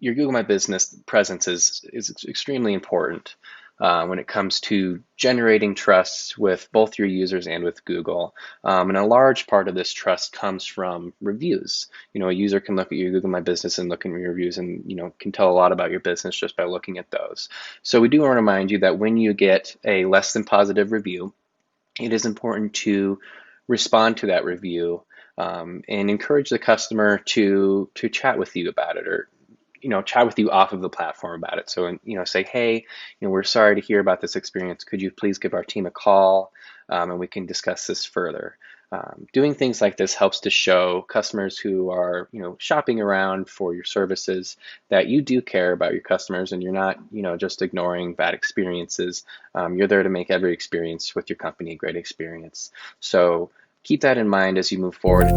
your Google My Business presence is extremely important when it comes to generating trust with both your users and with Google. And a large part of this trust comes from reviews. A user can look at your Google My Business and look at your reviews and, can tell a lot about your business just by looking at those. So we do want to remind you that when you get a less than positive review, it is important to respond to that review and encourage the customer to chat with you about it, or chat with you off of the platform about it. So, say, hey, we're sorry to hear about this experience. Could you please give our team a call and we can discuss this further. Doing things like this helps to show customers who are, shopping around for your services that you do care about your customers and you're not, just ignoring bad experiences. You're there to make every experience with your company a great experience. So keep that in mind as you move forward.